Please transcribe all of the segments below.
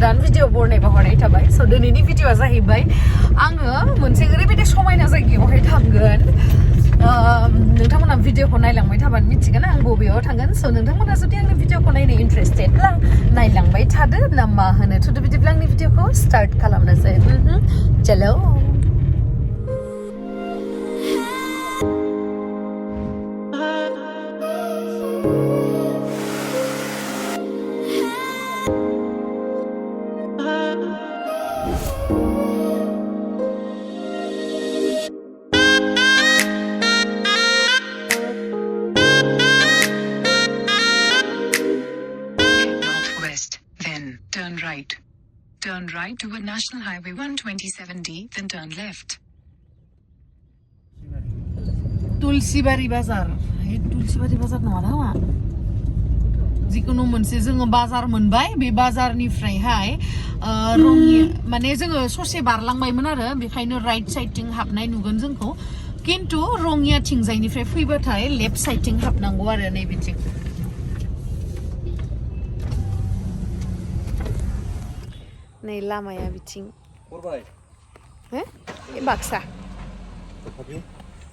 गोदान video बरनायबा हरनाय थाबाय स' दिनैनि भिडिअआ जाहैबाय आङो मोनसे ओरैबायदि समायना जायगायावहाय थांगोन नोंथांमोना भिडिअखौ नायलांबाय थाबानो मिथिगोन आं बबेयाव थांगोन स' नोंथांमोना जुदि आंनि भिडिअखौ नायनो इन्टारेस्टेडब्ला नायलांबाय थादो ना मा होनो थुदो बिदिब्ला आंनि भिडिअखौ स्टार्ट खालामनोसै चलो Turn right toward National Highway 127D, then turn left. तुलसीबारी बाजार तुलसीबारी बाजार नङा नामा जिखुनु मोनसे जोङो बाजार मोनबाय बे बाजारनिफ्रायहाय रङिया माने जोङो ससे बारलांबायमोन आरो बेखायनो राइट साइडथिं हाबनाय नुगोन जोंखौ किन्तु रङिया थिंजायनिफ्राय फैबाथाय लेफ्ट साइडथिं हाबनांगौ आरो नैबेथिं नै लामाया बिथिं हो ए बाक्सा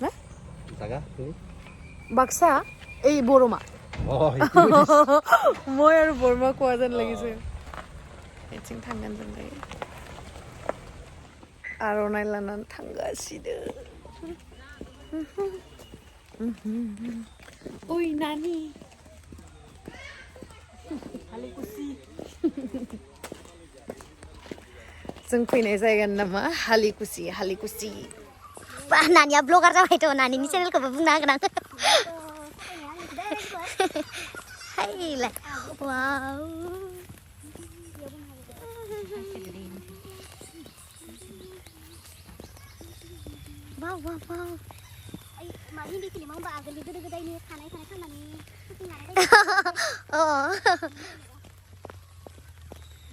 मा बाक्सा এই বড়মা মই আৰু বড়মা কোৱা যেন লাগিছে এथिं थांगोन जों दायो आर'नाइ लानानै थांगासिनो ओइ नानि जों फैनाय जायगानि नामा हालिकुसि नानिया ब्लगार जाबायथ' नानिनि चेनेलखौबो बुंनो हागोन आं हायलाय वाव वाव वाव वाव मा हिन्दी फिल्माव होनबा आगोलनि गोदो गोदायनि खानाय खानानै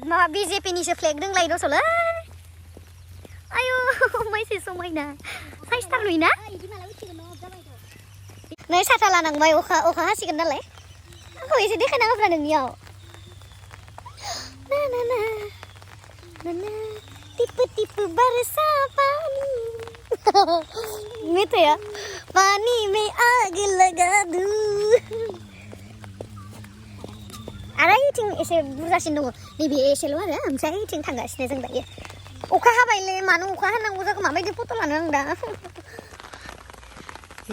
मा बिजेपिनिसो फ्लेग दोंलाय दस'लै आयु मैसे समायना साइसथार नुयोना नै साथा लानांबाय अखा हासिगोन नालाय आंखौ एसे देखायना होब्रा नोंनियाव ना ना ना ना ना टिप टिप बरसा पानी मेथाया पानी में आग लगा दूं आरो इथिं एसे बुरजासिन दङ नैबे एसेल' आरो ओमफ्राय इथिं थांगासिनो जों दायो अखा हाबायलै मानो अखा हानांगौ जाखो माबायदि फट' लानो आं दा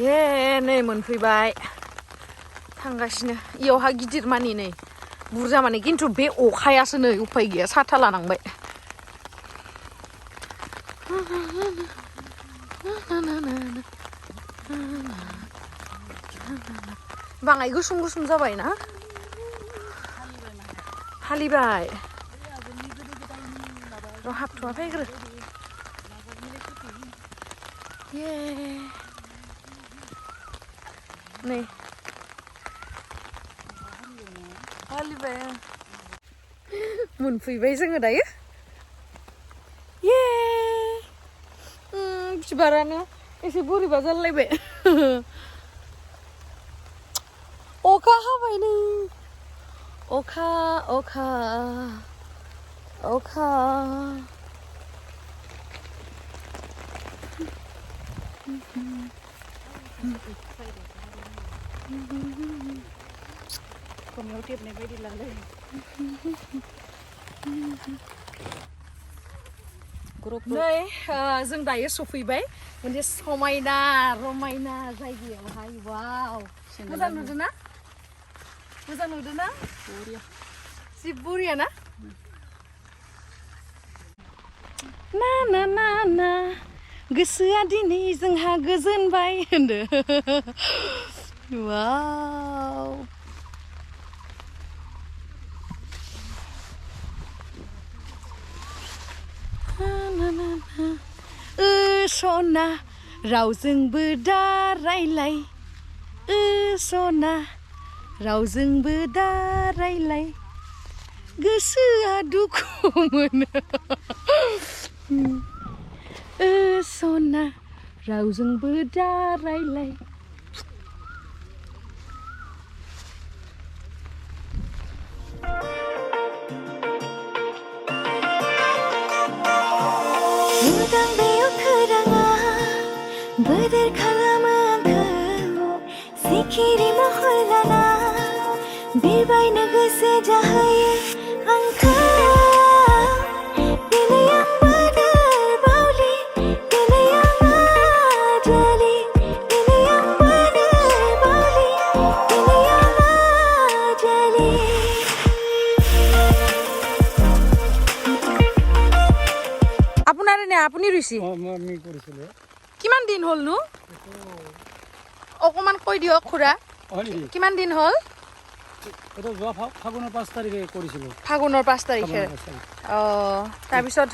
ये नै मोनफैबाय थांगासिनो इयावहा गिदिर मानि नै बुरजा माने खिन्थु बे अखायासो नै उफाय गैया साथा लानांबाय बाङाय गुसुं जाबाय ना हालिबाय र' हाबथ'वा फैग्रो ये नै हालिबाय मोनफैबाय जोङो दायो ये बिबारानो एसे बोरैबा जालायबाय अखा हाबाय नै अखा खोमायाव टेबनाय बायदि लांदों नै जों दायो सफैबाय मोनसे समायना रमायना जायगायावहाय वाव मोजां नुदोंना जि बुरिया ना ना ना ना ना गोसोआ दिनै जोंहा गोजोनबाय होनदो वाव सना रावजोंबो दा रायलाय सना रावजोंबो दा रायलाय गोसोआ दुखु मोनो सना रावजोंबो दा रायलाय दं बेयाव खौराङा बोदोर खालामो आंखौ सिखिरि महर लाना बिरबायनो गोसो जाहोयो आंखौ दिनै आं बोदोर बावलि दिनै आं आजोलि दिनै आं बोदोर बावलि दिनै आं आजोलि আপোনাৰ নে আপুনি ৰুইছে আমি কৰিছিলোঁ কিমান দিন হ'ল নো অকমান কৈ দিয়ক খুৰা হয় নেকি কিমান দিন হ'ল এইটো যোৱা ফাগুনৰ 5 তাৰিখে কৰিছিলোঁ ফাগুনৰ 5 তাৰিখে তাৰপিছত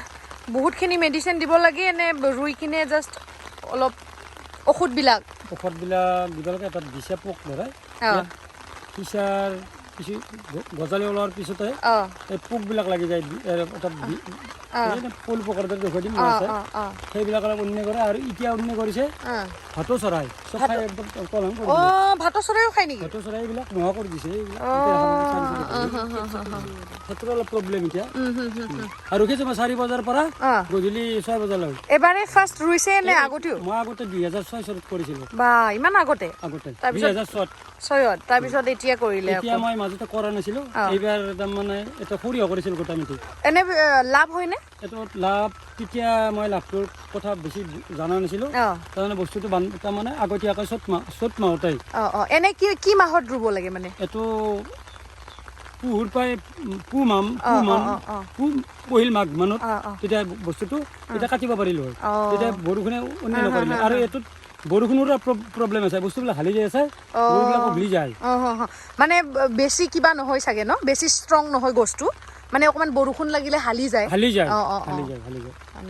বহুতখিনি মেডিচিন দিব লাগে এনে ৰুই কিনে জাষ্ট অলপ ঔষধবিলাক দিব লাগে এটা দিছে পোক ধৰাই পিছাৰ কিছু গজালি ওলোৱাৰ পিছতে এই পোকবিলাক লাগি যায় এটা ফুল পোকৰ দৰে দেখুৱাই দিম সেইবিলাক অলপ উন্নয় কৰে আৰু এতিয়া উন্নয় কৰিছে ভাতো চৰাই চব খাই একদম কলম কৰি ভাতো চৰাইও খাই নেকি ভাতো চৰাই এইবিলাক নোহোৱা কৰি দিছে সেইটোৰ অলপ প্ৰব্লেম এতিয়া আৰু ৰখিছোঁ মই 4 বজাৰ পৰা গধূলি 6 বজালৈ এবাৰে ফাৰ্ষ্ট ৰুইছে নে আগতেও মই আগতে 2006 চনত কৰিছিলোঁ বা ইমান আগতে 2006 তাৰপিছত এতিয়া কৰিলে এতিয়া মই মাজতে কৰা নাছিলোঁ এইবাৰ তাৰমানে এটা সৰিয়হ কৰিছিলোঁ গোটামিতি এনে লাভ হয় নে এইটো লাভ তেতিয়া মই লাভটোৰ কথা বেছি জানা নাছিলোঁ তাৰমানে বস্তুটো তাৰমানে আগতীয়াকৈ চ'ত মাহতেই এনে কি মাহত ৰুব লাগে মানে এইটো পুহুৰ প্ৰায় পহিল মাঘ মানত তেতিয়া বস্তুটো তেতিয়া কাটিব পাৰিলোঁ হয় তেতিয়া বৰষুণে অন্য নকৰিলে আৰু এইটোত বৰষুণৰ প্ৰব্লেম আছে বস্তুবিলাক হালি যায় আছে গৰুবিলাকো ভিলি যায় মানে বেছি কিবা নহয় চাগে ন বেছি ষ্ট্ৰং নহয় গছটো মানে অকমান বৰষুণ লাগিলে হালি যায়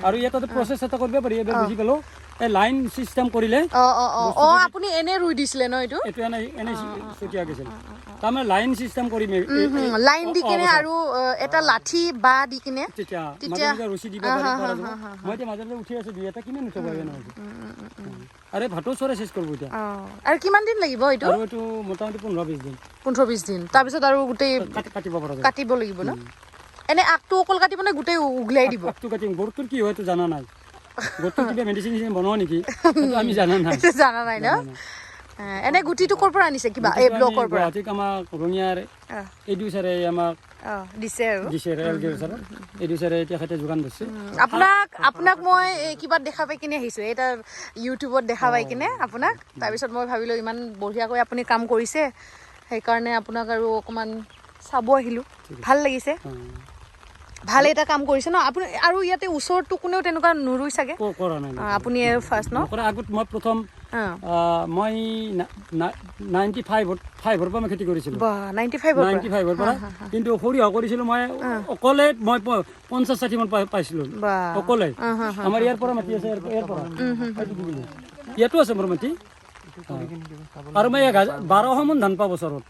আৰু ইয়াতে প্ৰচেছ এটা কৰিব পাৰি এবাৰ বুজি পালো এই লাইন সিস্টেম কৰিলে আপুনি এনে ৰুই দিছিলে ন এইটো এনে ছটিয়া গৈছিল তাৰমানে লাইন সিস্টেম কৰিম লাইন দি কিনে আৰু এটা লাঠি বা দি কিনে তেতিয়া ৰছী দিব পাৰি মই এতিয়া মাজতে উঠি আছো দুই এটা কিমান উঠাব নহয় আৰে ভাতো চৰাই শেষ কৰিব এতিয়া আৰু কিমান দিন লাগিব এইটো আৰু এইটো মোটামুটি 15-20 দিন তাৰপিছত আৰু গোটেই কাটিব লাগিব ন এনে আগটো অকল কাটিব নে গোটেই উগলাই দিব আগটো কাটিম গৰুটোৰ কি হয় জানা নাই গৰুটোৰ কিবা মেডিচিন বনোৱা নেকি আমি জানা নাই ন এনে গুটিটো কৰ পৰা আনিছে কিবা এই ব্লকৰ পৰা ঠিক আমাক ৰঙিয়াৰ এডুচাৰে আমাক দিছে আৰু এডুচাৰে এতিয়া খাতে যোগান দিছে আপোনাক মই কিবা দেখা পাই কিনে আহিছো এটা ইউটিউবত দেখা পাই কিনে আপোনাক তাৰপিছত মই ভাবিলো ইমান বঢ়িয়াকৈ আপুনি কাম কৰিছে সেইকাৰণে আপোনাক আৰু অকমান চাব আহিলো ভাল লাগিছে ভাল এটা কাম কৰিছে ন আপুনি আৰু ইয়াতে ওচৰটো কোনেও তেনেকুৱা নুৰুই চাগে কৰা নাই আপুনি ফাৰ্ষ্ট ন আগত মই প্ৰথম মই 95ৰ পৰা মই খেতি কৰিছিলোঁ 95ৰ পৰা কিন্তু সৰিয়হ কৰিছিলোঁ মই অকলে মই 50-60 মান পাইছিলোঁ অকলে আমাৰ ইয়াৰ পৰা মাটি আছে ইয়াৰ পৰা ইয়াতো আছে মোৰ মাটি আৰু মই 1200 মান ধান পাওঁ বছৰত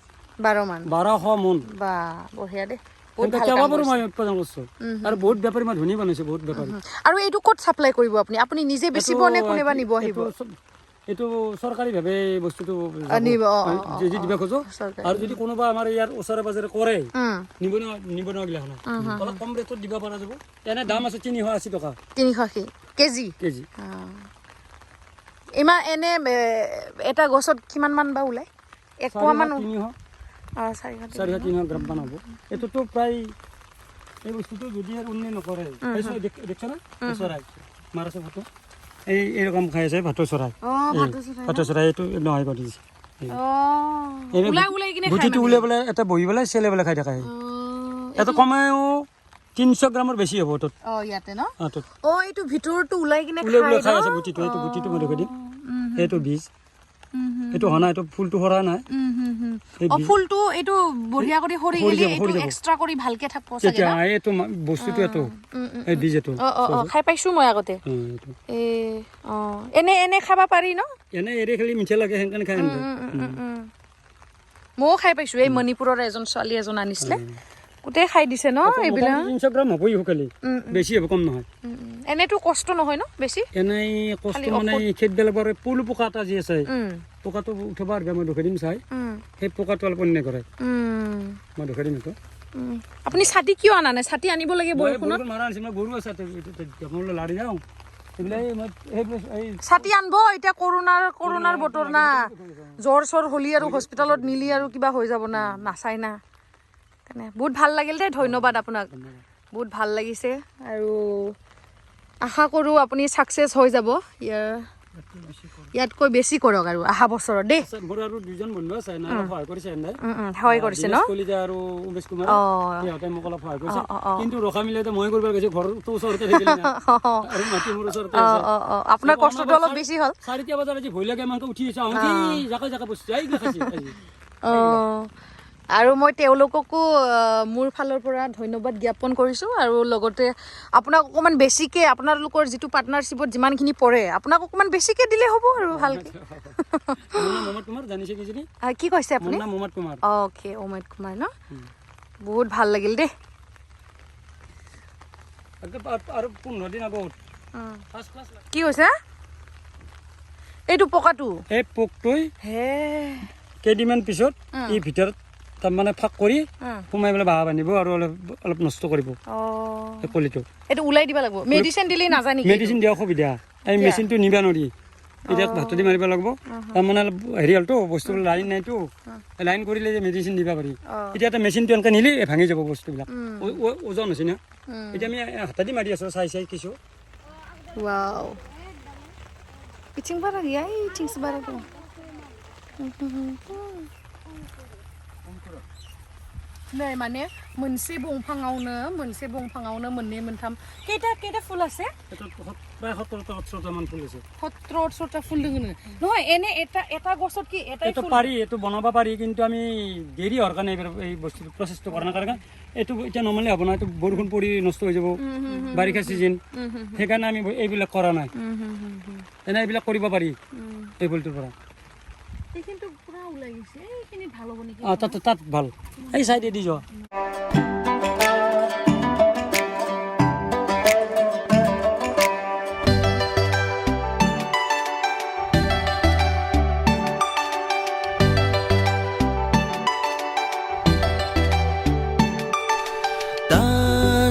1200 মান বা বঢ়িয়া দে মই উৎপাদন কৰিছোঁ আৰু বহুত বেপাৰী মই ধনী বনাইছোঁ বহুত বেপাৰী আৰু এইটো ক'ত চাপ্লাই কৰিব আপুনি নিজে বেচিব নে কোনোবা নিব আহিব এইটো চৰকাৰীভাৱে বস্তুটো যদি দিব খোজো আৰু যদি কোনোবা আমাৰ ইয়াৰ ওচৰে পাজৰে কৰে নিবনুৱাগিলা অলপ কম ৰেটত দিব পৰা যাব এনে দাম আছে 380 টকা 380 কেজি ইমান এনে এটা গছত কিমান মান বা ওলাই 1 পোৱা মান 300 গ্ৰাম মান হ'ব এইটোতো প্ৰায় এই বস্তুটো যদি আৰু উন্নয় নকৰে দেখছ না চৰাই মাৰাছে ফটো এইৰকম খাই আছে ভাতো চৰাই এইটো নহয় কৰি দিছে গুটিটো উলিয়াই পেলাই এটা বহি পেলাই চেলে পেলাই খাই থাকে এটা কমেও 300 গ্ৰামৰ বেছি হ'ব তোত ইয়াতে ন এইটো ভিতৰটো উলাই কিনে খাই আছে গুটিটো মই দেখুৱাই দিম এইটো বীজ এইটো হনা এইটো ফুলটো হৰা নাই ফুলটো এইটো বঢ়িয়া কৰি হৰি গলি এইটো এক্সট্ৰা কৰি ভালকে থাকব চাগে না এইটো বস্তুটো এইটো এই বীজ এইটো খাই পাইছো মই আগতে এনে খাবা পাৰি ন এনে এৰে খালি মিঠা লাগে হেনকানে খাই মই খাই পাইছো এই মণিপুৰৰ এজন ছোৱালী এজন আনিছিলে গোটেই খাই দিছে ন এইবিলাক 300 গ্ৰাম হ'বই খালি বেছি হ'ব কম নহয় এনেটো কষ্ট নহয় ন বেছি এনেই কষ্ট মানে খেত বেলাবৰ পুলু পোকা এটা যি আছে পোকাটো উঠবাৰ মই দেখুৱাই দিম চাই সেই পোকাটো অলপ অন্য কৰে মই দেখুৱাই দিম এইটো আপুনি ছাতি কিয় আনা নাই ছাতি আনিব লাগে বৰষুণত মাৰা আনিছে মই গৰু আছে মই লাৰি যাওঁ ছাতি আনব এতিয়া কৰোণাৰ বতৰ না জ্বৰ চৰ হলি আৰু হস্পিটালত নিলি আৰু কিবা হৈ যাব না নাচাই না তেনে বহুত ভাল লাগিল দেই ধন্যবাদ আপোনাক বহুত ভাল লাগিছে আৰু আশা কৰোঁ আপুনি ছাকচেছ হৈ যাব ইয়াতকৈ বেছি কৰক আৰু অহা বছৰত দেই মোৰ আৰু দুজন বন্ধু আছে না সহায় কৰিছে এনে সহায় কৰিছে ন কলিতা আৰু উমেশ কুমাৰ সিহঁতে মোক অলপ সহায় কৰিছে কিন্তু ৰখা মিলাইতে মই কৰিব গৈছো ঘৰৰ তো ওচৰতে থাকিল না আৰু মাটি মোৰ ওচৰতে আছে আপোনাৰ কষ্টটো অলপ বেছি হ'ল 4টা বজাত আজি ভয় লাগে মানকে উঠি আছো আহি জাকা বস্তু আহি খাইছি আৰু মই তেওঁলোককো মোৰ ফালৰ পৰা ধন্যবাদ জ্ঞাপন কৰিছোঁ আৰু লগতে আপোনাক অকণমান বেছিকৈ আপোনালোকৰ যিটো পাৰ্টনাৰশ্বিপত যিমানখিনি পৰে আপোনাক অকণমান বেছিকৈ দিলে হ'ব আৰু ভালকৈ কি কৈছে আপুনি অ'কে অমিত কুমাৰ ন বহুত ভাল লাগিল দেই কি কৈছে এইটো পকাটো এই পোকটোই হে কেইদিনমান পিছত এই ভিতৰত তাৰমানে ফাক কৰি সোমাই পেলাই বাঁহ বান্ধিব আৰু অলপ নষ্ট কৰিব কলিটো এইটো ওলাই দিব লাগিব মেডিচিন দিলে নাজানি মেডিচিন দিয়া অসুবিধা এই মেচিনটো নিবা নোৱাৰি এতিয়া ভাতটো মাৰিব লাগিব তাৰমানে অলপ হেৰি হ'লতো বস্তুবোৰ লাইন নাইতো লাইন কৰিলে যে মেডিচিন দিব পাৰি এতিয়া এটা মেচিনটো এনেকৈ নিলে ভাঙি যাব বস্তুবিলাক ওজন হৈছে না এতিয়া আমি হাতেদি মাৰি আছোঁ চাই কিছু wow barang ya icing sebarang tuh नै माने मोनसे बंफाङावनो मोननै मोनथाम केटा फुल আছে প্ৰায় 17টা মান ফুল আছে 17টা ফুল দङनो নহয় এনে এটা গছত কি এটাই ফুল পাৰি এটো বনাব পাৰি কিন্তু আমি দেৰি হোৱাৰ কাৰণে এই বস্তুটো প্ৰচেছটো কৰাৰ কাৰণে এটো এটা নৰ্মালি হ'ব না এটো বৰষুণ পৰি নষ্ট হৈ যাব বাৰিষা সিজন সেইকাৰণে আমি এইবিলাক কৰা নাই এনে এইবিলাক কৰিব পাৰি এই ফুলটোৰ পৰা কিন্তু পুৰা ওলাই গৈছে এইখিনি ভাল হ'ব নেকি তাত ভাল এই সাইডে দি যাও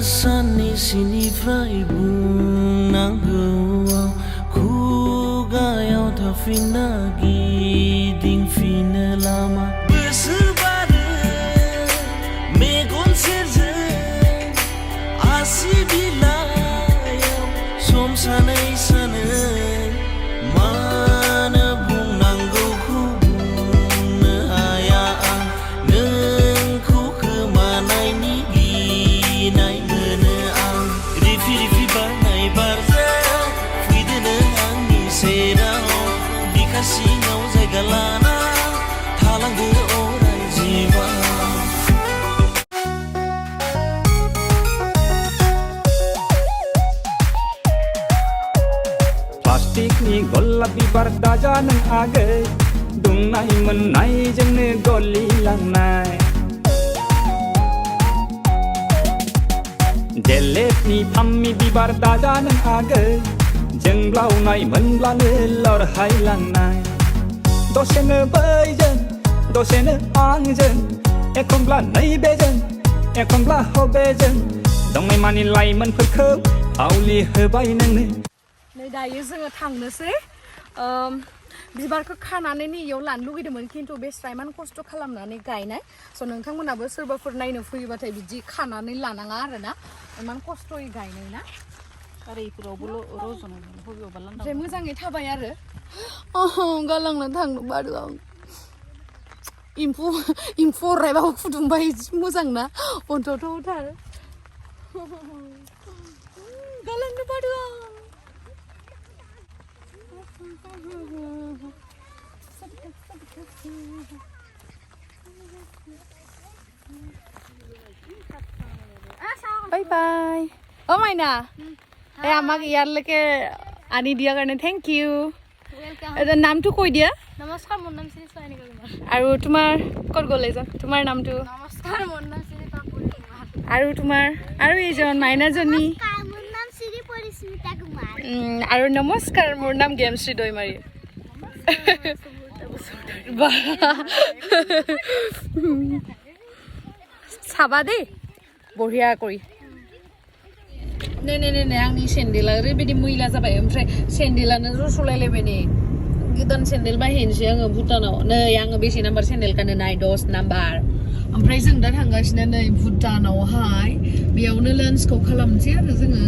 Sani sini frai bunanggo kugayau ta finagi ding fina lama bersebara megon serje asibilayau som sanai sanai mana bunanggo ku nehayaan nengku kemanai ni ginai Singaw zagalana thalang orai jiwa plastik ni golapi barda janang age dungnai menai jengne goli langnai delet ni phammi bibar da janang age Jengblau nai menblane lor hailanai Dosene baijen dosene angjen Ekombla nai bejen ekombla hobejen Dongmai mani lai menfoरखौ आवलि होबाय नोंनो नै दायो जोङो थांनोसै बिबारखौ खानानै इयाव लानो लुगैदोंमोन खिन्थु बे स्राइमान खस्थ' खालामनानै गायनाय स' नोंथांमोनाबो सोरबाफोर नायनो फैयोबाथाय बिदि खानानै लानाङा आरोना इमान खस्थ'यै गायनाय ना ओमफ्राय मोजाङै थाबाय आरो गालांना थांनो बादो आं एम्फौ अरायबाबो फुदुंबाय मोजां ना अन्थ'थ'थार गालांनो बादो आं বাই বাই অ মাইনা এই আমাক ইয়ালৈকে আনি দিয়াৰ কাৰণে থেংক ইউ ৱেলকাম নামটো কৈ দিয়া নমস্কাৰ মোৰ নাম শ্ৰী সৈনিকা কুমাৰ আৰু তোমাৰ ক'ত গ'ল এইজন তোমাৰ নামটো নমস্কাৰ মোৰ নাম শ্ৰী পাপুৰি কুমাৰ আৰু তোমাৰ আৰু এইজন মাইনাজনী মোৰ নাম শ্ৰী পৰিস্মিতা কুমাৰ আৰু নমস্কাৰ মোৰ নাম গেমশ্ৰী দৈমাৰী চাবা দেই বঢ়িয়া কৰি नै आंनि सेन्देला ओरैबायदि मैला जाबाय ओमफ्राय सेन्देलानो रसलायलायबाय नै गोदान सेन्देल बायहैनोसै आङो भुटानाव नै आङो बेसे नाम्बार सेन्देल गानो नाय 10 नाम्बार ओमफ्राय जों दा थांगासिनो नै भुटानावहाय बेयावनो लान्चखौ खालामनोसै आरो जोङो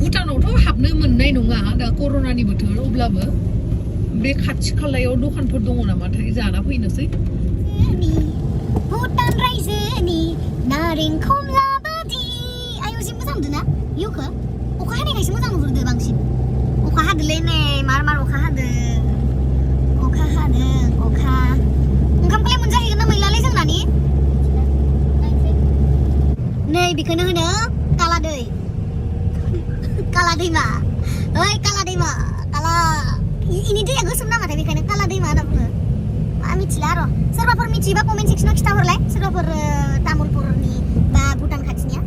भुटानावथ' हाबनो मोननाय नङा दा कर'नानि बोथोर अब्लाबो बे खाथि खालायाव दखानफोर दङ नामाथाय जाना फैनोसै भुटान रायजोनि नारें खमला बादि आयौ जि मोजां नुदोंना भिउखौ अखा हानायखायसो मोजां नुहुरदो बांसिन अखा हादोलै नै मार अखा हादों ओंखामखौलाय मोनजाहैगोन ना मैलालै जोंनानि नै बेखौनो होनो काला दै काला दैमा ओइ काला दैमा काला इनि दैया गोसोम नामाथाय बेखायनो काला दैमा होनना बुङो आं मिथिला आरो सोरबाफोर मिथियोबा कमेन्ट सेक्सनाव खिथाहरलाय सोरबाफोर तामुलपुरनि बा भुटान खाथिनिया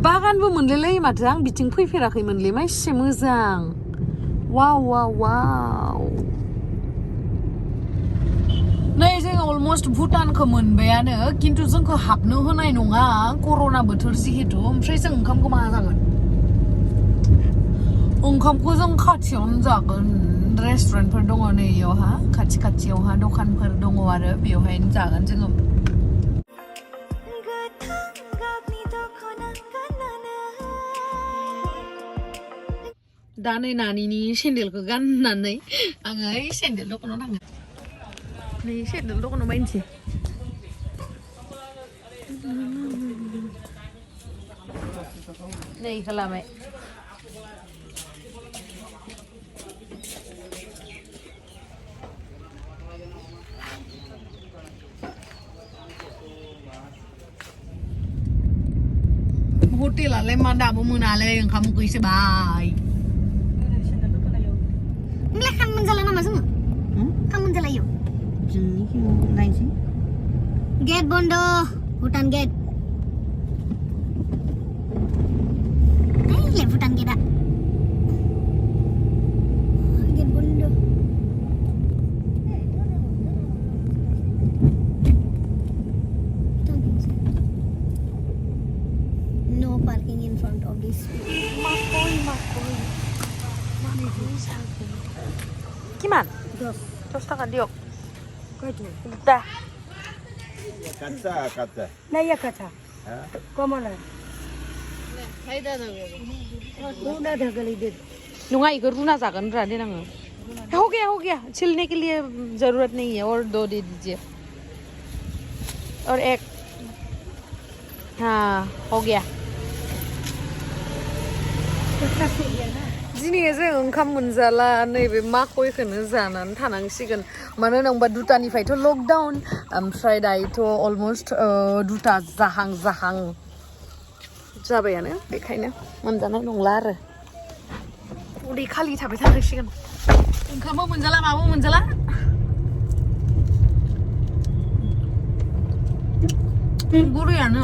बागानबो मोनलायलायो माथो आं बिथिं फैफेराखैमोनलै मासे मोजां वाव नै जों अलमस्ट भुटानखौ मोनबायानो खिन्थु जोंखौ हाबनो होनाय नङा कर'ना बोथोर जिहेतु ओमफ्राय जों ओंखामखौ मा जागोन ओंखामखौ जों खाथियावनो जागोन रेस्टुरेन्टफोर दङ नै इयावहा खाथियावहा दखानफोर दङ आरो बेवहायनो जागोन जोङो दा नै नानिनि सेन्देलखौ गाननानै आङो सेन्देल दखानाव थाङो नै सेन्देल दखानाव बायनोसै नै इखौ लाबाय हटेलालाय मा दाबो मोनालै ओंखाम उखैसो बाय नोंलाय खाम मोनजाला नामा जोङो खाम मोनजालायो नायनोसै गेट बन्द भुटान गेट ले भुटान गेटआ गेट बन्द no parking in front of this Makoy Kiman? 10 taka diok dah Kaca. Naya kaca. Komana? Runa ढकली they नुंगा eco रूना जागन रा दे नाङो हो गया छिलने के लिए जरूरत नहीं है और 2 दे दीजिए और एक हाँ हो गया दिनै जों ओंखाम मोनजाला नैबे माखयखौनो जानानै थानांसिगोन मानो होनोबा दुटानिफ्रायथ' लकडाउन ओमफ्राय दायोथ' अलमस्ट दुटा जाहां जाबायानो बेखायनो मोनजानाय नंला आरो उदै खालि थाबाय थानांसिगोन ओंखामबो मोनजाला माबो मोनजाला गुरैयानो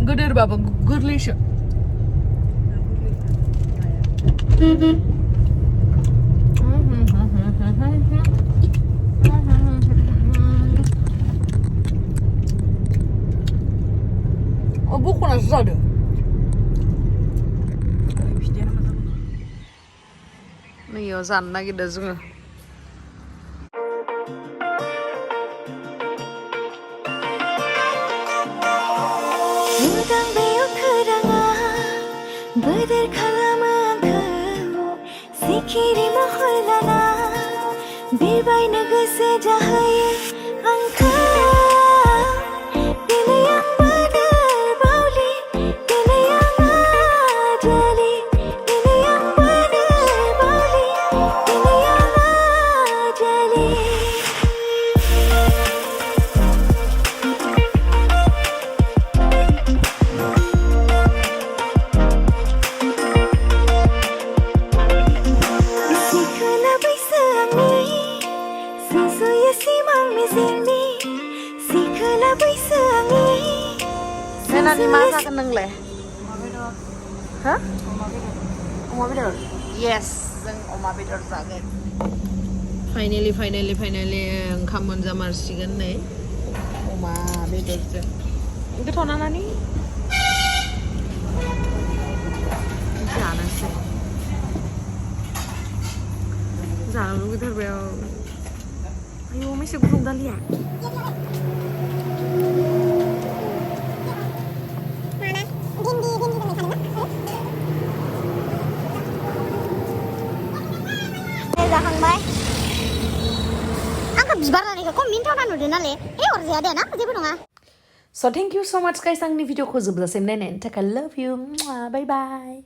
गोदोरबाबो गोरलैसो बख'नासो जादो नैयाव जानो नागिरदों जोङो बोदोर खालामो आंखौ सिखिरि महर लाना बिरबायनो गोसो जाहोयो आंखौ दिनै आं बोदोर बावलि दिनै आं आजालि दिनै आं बोदोर बावलि दिनै आं आजालि Nani मा जागोन नोंलाय हा अमा बेदर yes जों अमा बेदर जागोन फाइनाली ओंखाम मोनजामारसिगोन नै अमा बेदरजों गोथाव ना नानि जानोसै जानो लुगैथारबाय आयौ मेसे गुदुं दालिया जाखांबाय आंखौ बिबार लानायखौ खम मिन्थावना नुदों नालाय अरजाया दे ना जेबो नङा So thank you so much guys आंनि भिडिअखौ जोबजासिम नायनायनि थाखाय love you bye bye